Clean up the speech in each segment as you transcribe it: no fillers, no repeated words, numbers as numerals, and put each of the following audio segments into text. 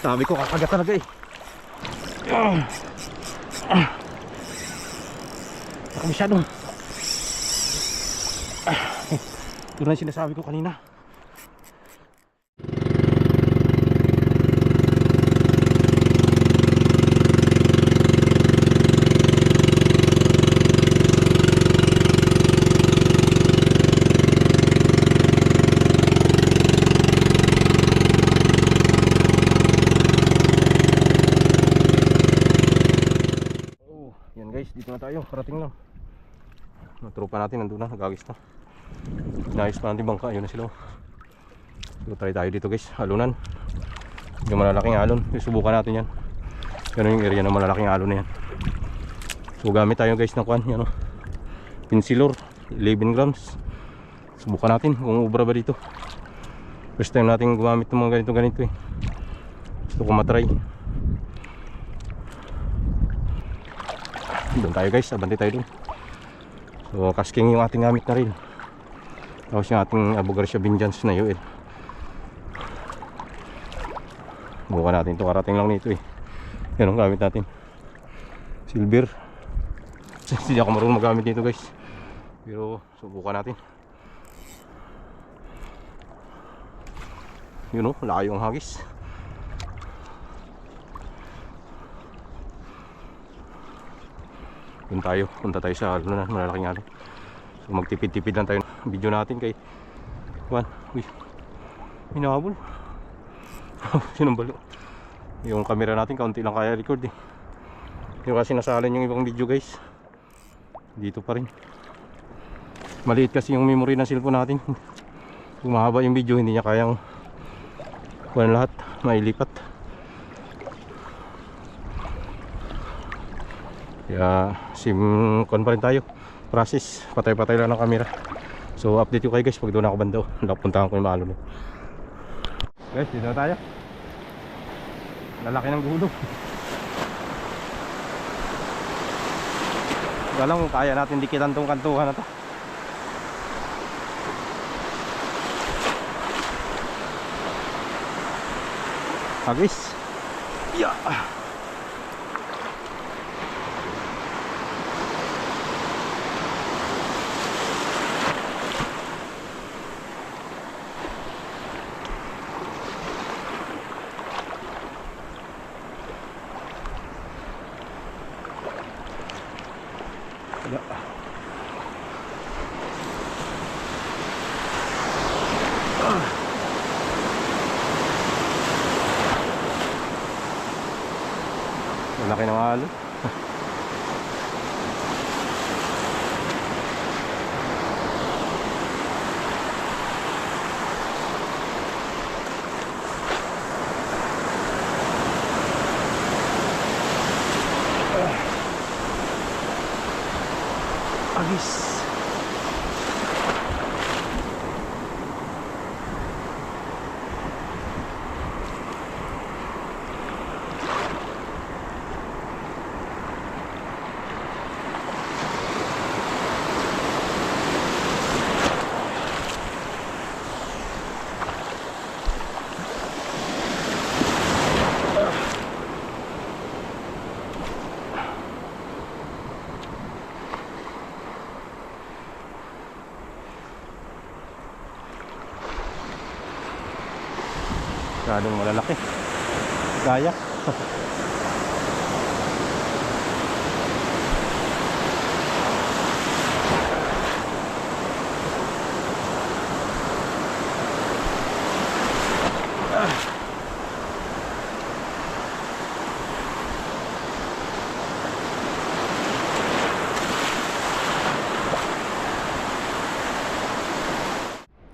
Sabi ko kakagat talaga eh. Baka masyado. Ito na yung sinasabi ko kanina. Yan guys, dito na tayo, parating lang. Ang tropa natin nandun na, nagagis na. Inayos pa natin bangka, ayun na sila. So try tayo dito guys, alunan. Yung malalaking alon, subukan natin yan. Yan yung area ng malalaking alon na yan. So gamit tayo guys ng kwan, yan o, Pinsilor, 11 grams. Subukan natin kung ubra ba dito. First time natin gumamit ng mga ganito eh. Gusto ko matry. Doon tayo guys, abante tayo doon. So casking yung ating gamit na rin. Tapos yung ating Abu Garcia Binjans na yun. Bukan natin ito, karating lang nito eh. Yan ang gamit natin, silver. Hindi ako marunong magamit nito guys, pero subukan natin. Yun o, layo ang hagis. Punta tayo sa alunan, malalaking alon. So magtipid-tipid lang tayo ng video natin kay Juan. Uy, hinabol. Sinumbalo. Yung camera natin kaunti lang kaya record eh. Yung kasi nasalan yung ibang video guys. Dito pa rin. Maliit kasi yung memory ng cellphone natin. Kung mahaba yung video hindi niya kayang kuhan lahat, mailipat. Kaya sim-con pa rin tayo. Process, patay-patay lang ng camera. So update ko kayo guys pag doon ako banda. Napuntahan ko yung maalon. Guys, dito na tayo. Lalaki ng gulong. Galang kaya natin dikitan tong kantuhan na to. Agis. Yeah. Malaki ng alon. Agis. Masyadong malalaki. Gaya.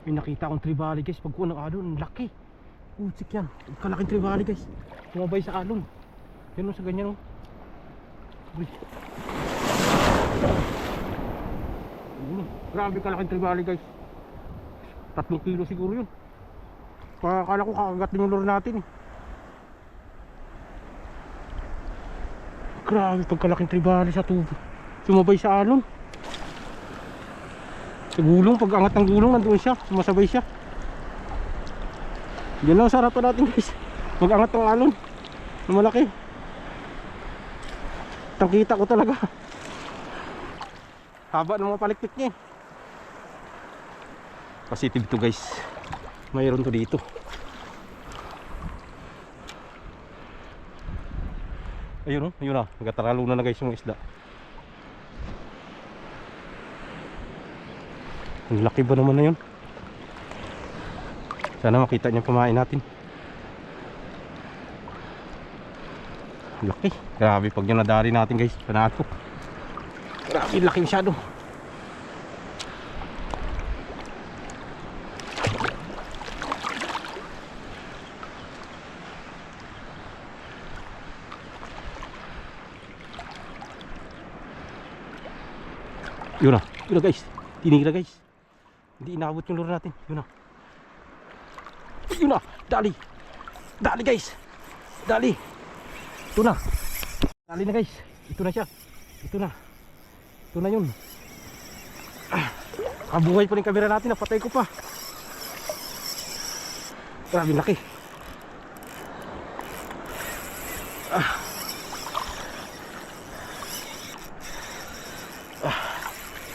May nakita akong tribali guys pag kuha ng alon, laki. Utsik yan, kalaking tribali guys. Tumabay sa alon. Yan o, sa ganyan o. Uy. Grabe kalaking tribali guys. 3 kilo siguro yun. Akala ko kakagat din yung lure natin eh. Grabe pagkalaking tribali sa tubo. Sumabay sa alon. Sa gulong, pag angat ng gulong nandun siya, sumasabay siya. Yan lang sarap pa natin guys. Mag-angat tong alon na malaki. Tangkita ko talaga. Haba ng mga palikpik niya. Positive to guys. Mayroon to dito. Ayun o, ayun na. Nagataralo na guys yung isda. Ang laki ba naman na yun? Sana makita niya pamain natin. Laki. Grabe pag yung nadari natin guys. Panalo. Grabe laki masyado. Yun na guys. Tinira guys. Hindi inaabot yung lure natin. Yun na. Dali. Dali guys. Dali. Ito na. Dali na guys. Ito na siya. Ito na yun. Kabuhay pa rin kamera natin. Napatay ko pa. Grabe laki.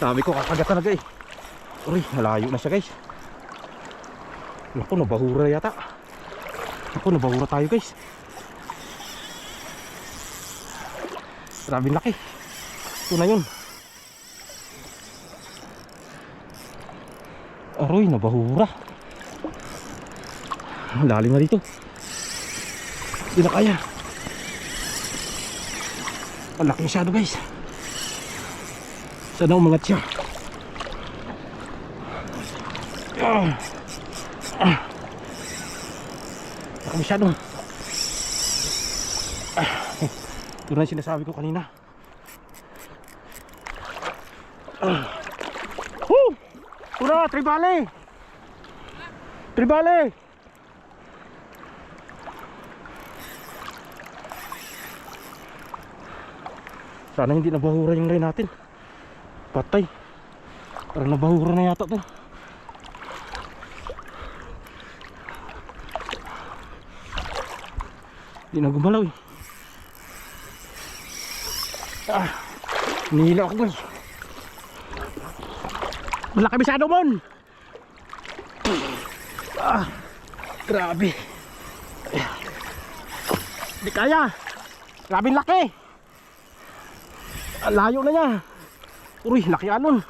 Sabi ko kakagat talaga eh. Uy, malayo na siya guys. Naku, nabahura yata. Naku, nabahura tayo guys. Grabe laki. Ito na yun. Aroy, nabahura. Lalim na dito. Hindi na kaya. Ang laki masyado guys. Sana umangat siya. Laki masyado. Ito na yung sinasabi ko kanina. Ito na, tribale. Tribale. Sana hindi nabahura yung line natin. Patay. Parang nabahura na yata to. Hindi na gumalaw eh. Nihila ako guys. Malaki masyado mon. Grabe. Di kaya. Grabe laki. Layo na niya. Uy, laki alon.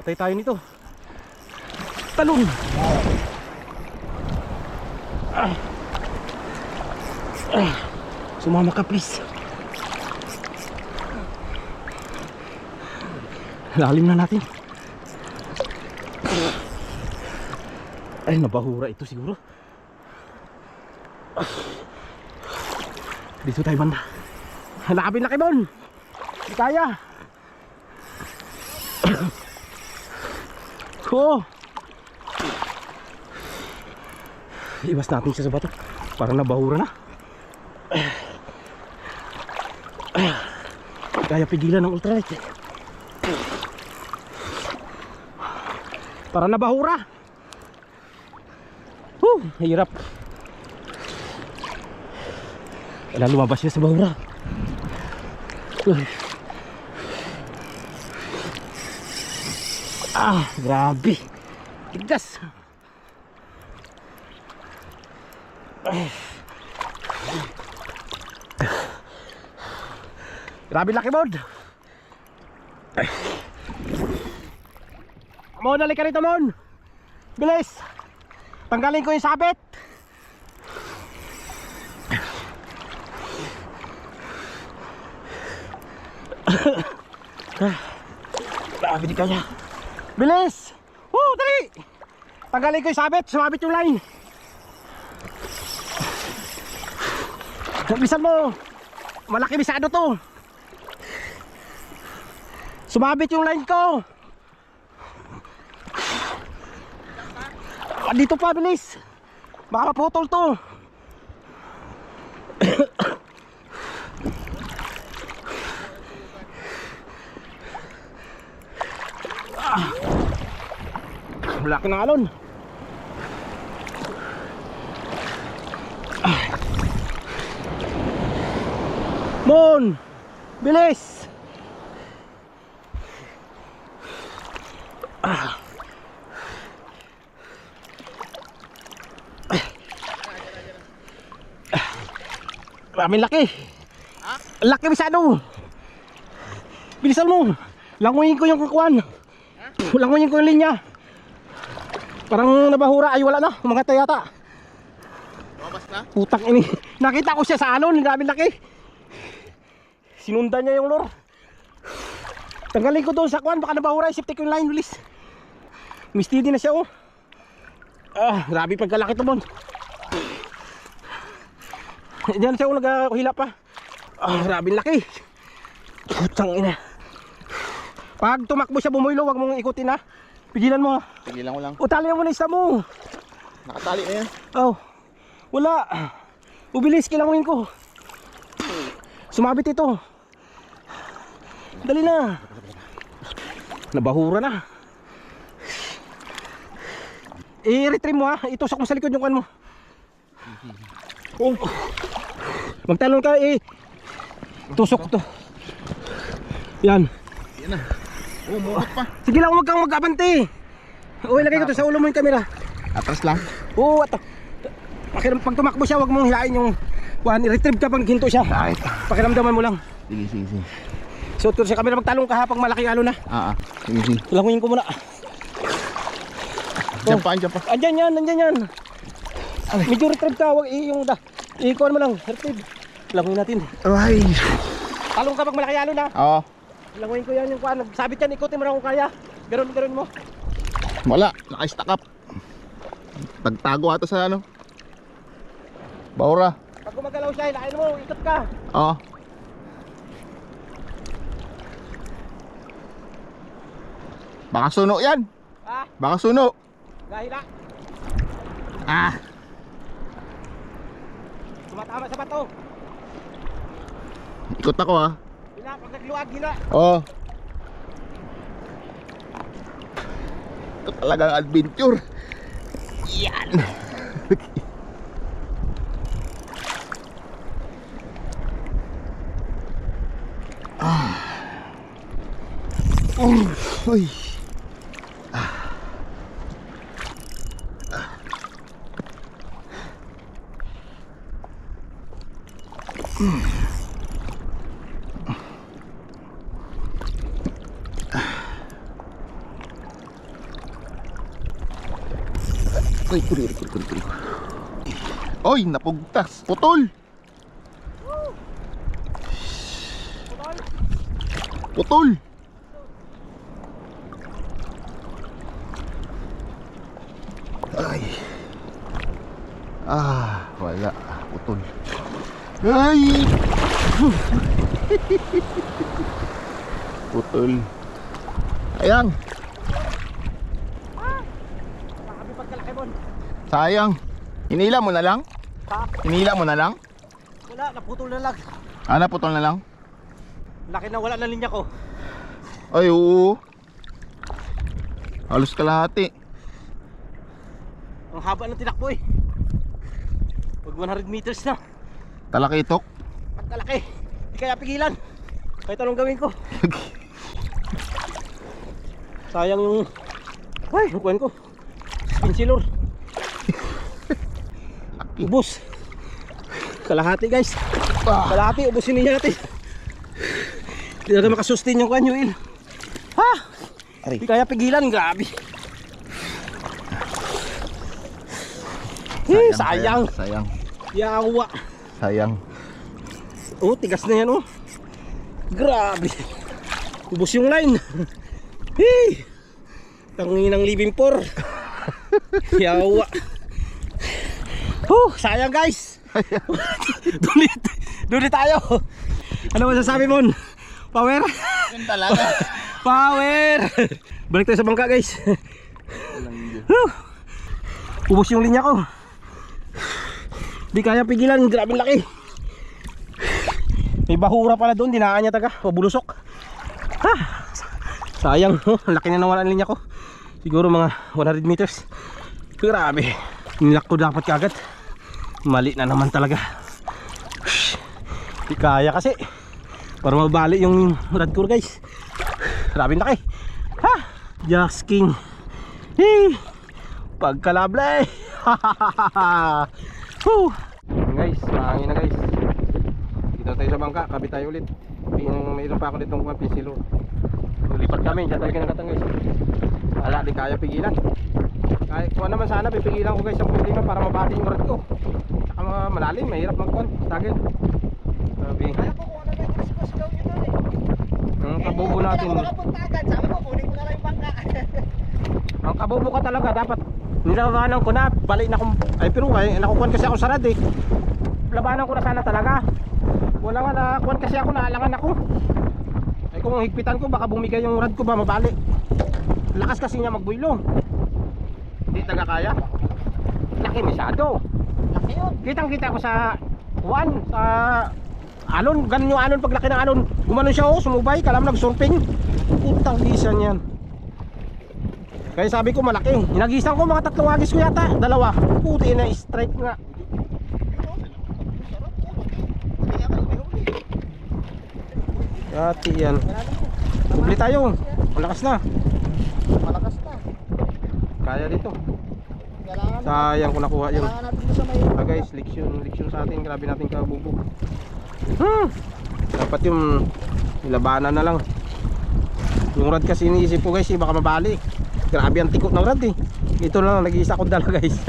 Patay tayo nito. Talon. Sumama ka please. Lalim na natin. Ay, nabahura ito siguro. Dito tayo banda. Hanapin laki mon. Di kaya. Oh. Iwas natin siya sa bato. Parang nabahura na. Kaya pigilan ng ultralight. Parang nabahura. Hirap. Wala, lumabas siya sa bahura. Grabe. Tigdas. Grabe laki mod. Mon, nalik ka rito mon. Bilis. Tanggalin ko yung sabit. Grabe di kaya. Bilis. Dali. Tanggalin ko yung sabit. Sumabit yung line. Bilisan mo. Malaki bisado to. Sumabit yung line ko. Dito pa, bilis. Baka maputol to. Malaki ng alon. Mon! Bilis! Maraming laki. Laki masyado. Bilisan mo. Languyin ko yung kukuan. Languyin ko yung linya. Parang nabahura. Ay wala na. Umangat na yata. Lumabas na? Putang ini. Nakita ko siya sa alon. Maraming laki. Sinundan niya yung lure. Tanggalin ko doon sa kuan. Baka nabahura. Safety ko yung line. Bilis. Mistidi na siya oh. Grabe pagkalaki to mon. Diyan siya nag-hilap pa. Grabe laki. Putang ina. Pag tumakbo siya bumuilo, wag mong ikutin ha. Pigilan mo. Pigilan ko lang. Talihan mo na isa mo. Nakatali na yan. Wala. Ubilis, kilanguin ko. Sumabit ito. Dali na. Nabahura na. I-retrieve mo ha. Itusok mo sa likod yung kan mo. Magtalon ka tusok to. Yan. Yan na. Muot pa. Sige lang, huwag kang mag-abante. Ilagay ko to sa ulo mo yung camera. Atras lang. Ato. Pag tumakbo siya, huwag mong hilain yung i-retrieve ka pag hinto siya. Pakiramdaman mo lang. Sige. Suot ko sa camera, magtalong ka ha pag malaki alo na. Sige. Languyin ko muna. Diyan pa. Andyan yan. Medyo retrieve ka, huwag ikuan mo lang, retrieve. Languyin natin. Ay. Talong ka pag malaki alo na. Oo. Languyin ko yan yung kuan. Sabit yan, ikutin mo lang kung kaya. Garon mo. Wala. Naka-stack up. Tagtago ato sa ano. Baura. Pag gumagalaw siya, hilain mo, ikot ka. Oo. Baka suno yan. Baka suno. Gahila. Tumatama sa bato. Ikot ako ha. Hila, pag nagluag, hila. Oo. Ito talagang adventure. Yan. Uy. Kuri. Oy, napugtas. Putol. Ay. Wala. Putol. Ay. Putol. Ayang. Makabi pagkalaki mo. Sayang. Hinila mo na lang? Hinila mo na lang? Wala, naputol na lang. Naputol na lang? Laki na wala na linya ko. Ay, oo. Halos kalahati. Ang haba ng tinakbo eh. Pag 100 meters na. Talakitok? Pagkalaki. Hindi kaya pigilan. Kahit anong gawin ko. Sayang yung kuhan ko. Pinsilor. Ubus. Kalahati guys. Kalahati, ubusin niya natin. Hindi natin makasustain yung kuhan yung il. Hindi kaya pigilan, grabe. Sayang. Yawa. Sayang. Tigas na yan Grabe. Ubus yung line. Tanginang living por. Yawa. Sayang guys. Dulit tayo. Ano masasabi mo? Power? Yun talaga. Power. Balik tayo sa bangka guys. Ubus yung linya ko. Di kaya pigilan. Grabe laki. May bahura pala doon. Dinaan niya taga. Bulusok. Sayang. Laki na nawala ang linya ko. Siguro mga 100 meters. Grabe. Nilak ko dapat kagad. Mali na naman talaga. Di kaya kasi. Para mabali yung rad ko guys. Grabe laki. Ha! Jacks King. Hey! Pagkalable. Woo! Guys, mahangin na guys. Dito tayo sa bangka, kabit tayo ulit. Mayroon pa ako ditong pinsilo. Lipat kami, dyan tayo kinakatan guys. Wala, di kaya pigilan. Kahit kuha naman sana, pipigilan ko guys ang problema para mabati yung rad ko. Saka malalim, mahirap magkuhan, stagel. Sabi. Kaya po kung ano ba yung Christmas daw yun nun eh. Ang kabubo natin. Hindi ako makapunta agad. Sabi ko, kunin ko na lang yung bangka. Ang kabubo ka talaga, dapat nilabanan ko na, balik na kung, ay pero nakukuhan kasi ako sa rad eh. Labanan ko na sana talaga. Wala nga, nakukuhan kasi ako, naalangan ako. Ay kung higpitan ko, baka bumigay yung rad ko ba, mabalik. Lakas kasi niya magbuylo. Hindi taga kaya. Laki masyado. Laki yun. Kitang kita ko sa Juan, sa alon, ganun yung alon, paglaki ng alon. Gumanon siya, oh, sumubay, kalam nag-surfing. Putang gisan yan. Kaya sabi ko malaki. Hinagisan ko mga 3 agis ko yata, 2. Puti na strike nga. Yati yan. Kubli tayo. Malakas na. Malakas na. Kaya dito. Kailangan Sayang ko nakuha yun. kailangan natin doon sa may... Guys, leksyon sa atin. Grabe natin kabubo. Dapat yung nilabanan na lang. Yung rad kasi iniisip ko guys, baka mabalik. Grabe ang tikot ng rad eh. Ito lang, nag-iisa ko dala guys.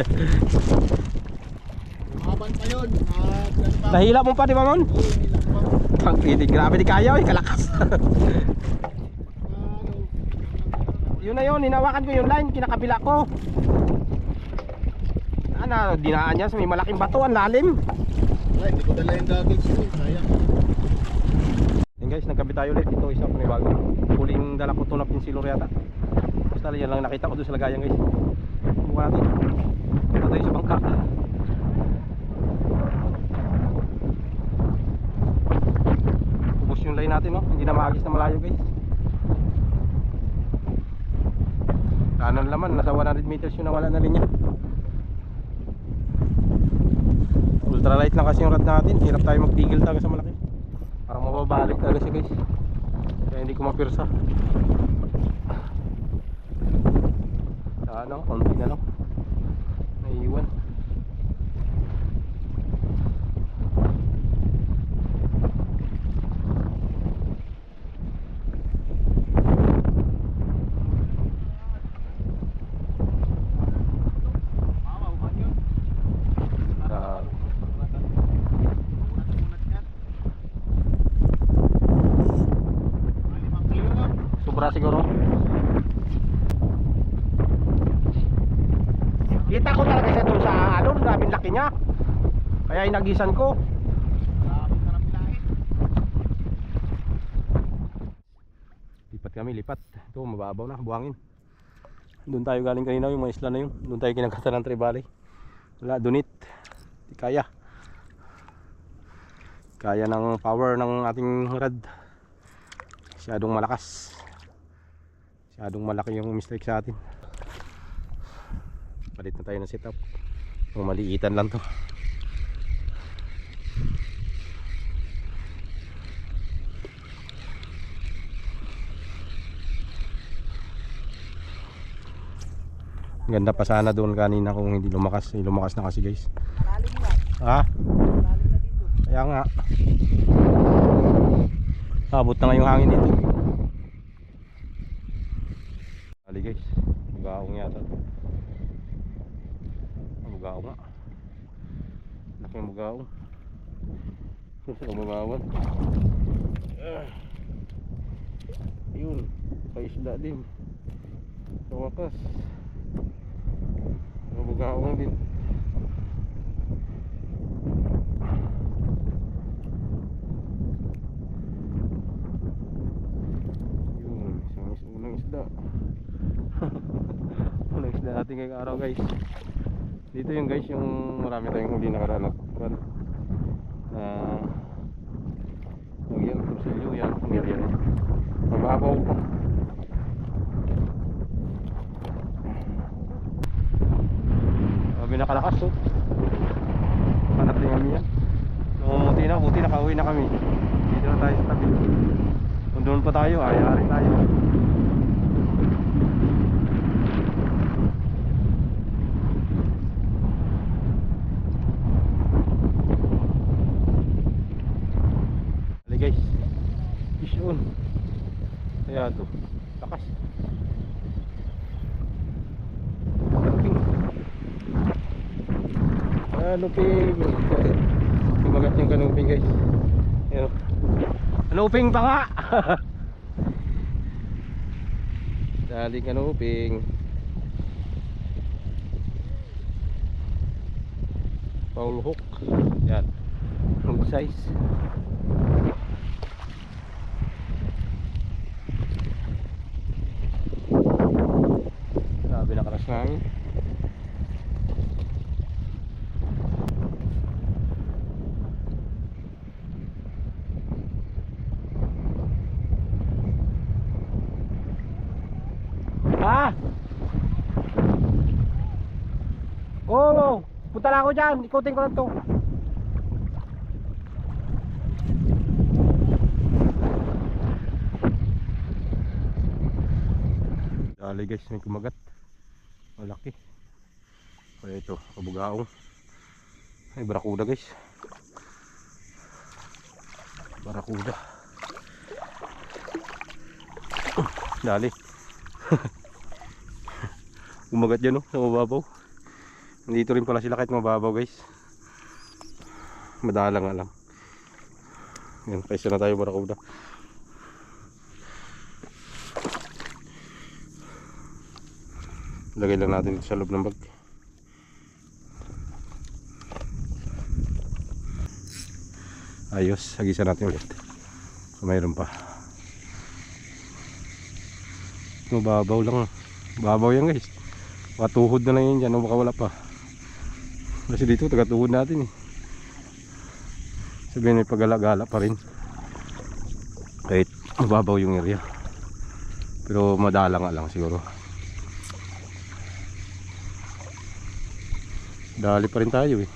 Maban pa yun. Nahila mo pa di ba mon? Tangkiti, grabe di kaya eh, kalakas. Yun na yun, hinawakan ko yung line, kinakabila ko. Ano, dinaan niya sa may malaking bato, ang lalim. Ay, hindi ko dala yung goggles ko. Sayang. Yan guys, nagkabit tayo ulit. Ito isa, may bago. Huling dala ko ito na pinsilor yata. Basta yan lang nakita ko doon sa lagayan guys. Buka natin. Ito tayo sa bangka. Ubus yung line natin, no? Hindi na maagis na malayo guys. Kanan laman, nasa 100 meters yung nawala na linya. Ultralight lang kasi yung rad natin. Hirap tayo magtigil talaga sa malaki. Parang mababalik talaga siya guys. Kaya hindi ko mapirsa. Ano, konti na lang. Naiiwan. Sobra siguro. Kita ko talaga siya doon sa alon, grabe laki niya. Kaya inagisan ko. Lipat kami, lipat. Ito, mababaw na, buhangin. Doon tayo galing kanina, yung mga isla na yun. Doon tayo kinakata ng Trevally. Wala, dunit. Di kaya. Kaya ng power ng ating rad. Masyadong malakas. Masyadong malaki yung mistake sa atin. Palit na tayo ng setup. Kung maliitan lang to. Ganda pa sana doon kanina kung hindi lumakas. Lumakas na kasi guys. Malalim na. Ha? Malalim na dito. Kaya nga. Abot na nga yung hangin dito. Ali guys. Bugaong yata. Bugaong nga. Laki yung bugaong. Gusto ko bugawan. Yun. Paisda din. Sa wakas. Bugaong din. Unang isda. Unang isda natin ngayong araw guys. Dito yung guys yung marami tayong huli nakaraan na yan, kursilyo yan, yan. Mababaw pa. Sabi nakalakas oh. Hanap din kami yan. Buti na, nakauwi na kami. Dito na tayo sa tabi. Meron pa tayo, ari-ari tayo. Dali guys, fish on. Kaya to, lakas. Kanuping. Kanuping. Tumagat yung kanuping guys. Ayan o. Kanuping pa nga. Daling kanuping. Foul hook. Yan. Good size. Grabe na karas namin. Ha? Oo, punta na ako dyan. Ikutin ko lang to. Dali guys, may kumagat. Malaki. Kaya ito, kabugaong. Ay, barakuda guys. Barakuda. Dali. Kumagat dyan, no, sa mababaw. Nandito rin pala sila kahit mababaw guys. Madalang nga lang. Yan, paisa na tayo barakuda. Lagay lang natin dito sa loob ng bag. Ayos, hagisan natin ulit. So mayroon pa. Mababaw lang. Babaw yan guys. Tuhod na lang yun dyan, o baka wala pa. Kasi dito taga-tuhod natin eh. Sabihin may pagala-gala pa rin. Kahit mababaw yung area. Pero madala nga lang siguro. Dali pa rin tayo eh.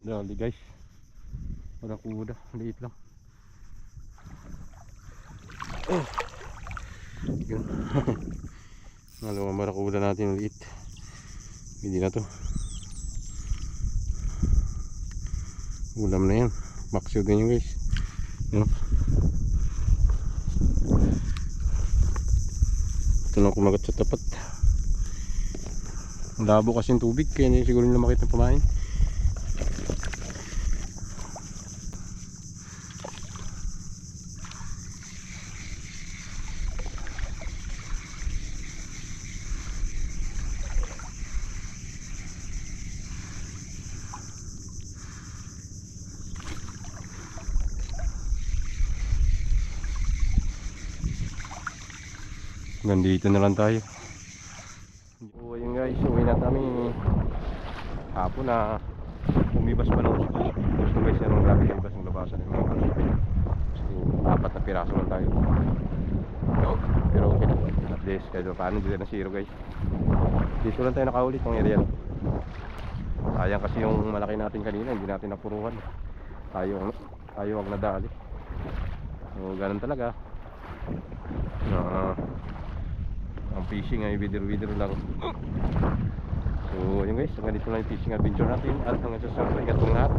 Dali guys. Barakuda, liit lang. Oh. Yun. Dalawang barakuda natin ulit. Hindi na to. Ulam na yan. Maksyo din yun guys. Yun. Ito na kumagat sa tapat. Labo kasi yung tubig. Kaya hindi siguro nila makita pamain. Nandito na lang tayo. So ayun guys, uwi na kami. Hapon na umibas pa lang gusto guys yan ang grabe ibas ng labasan ng mga kalas. So 4 na piraso lang tayo. Pero okay na. At least kahit paano dito na zero guys. Dito lang tayo nakaulit ng area. Sayang kasi yung malaki natin kanina, hindi natin napuruhan. Tayo ang nadali. So ganun talaga. Ang fishing ay video lang. So yun guys, hanggang dito lang yung fishing adventure natin. At hanggang sa susunod, ingat po lahat.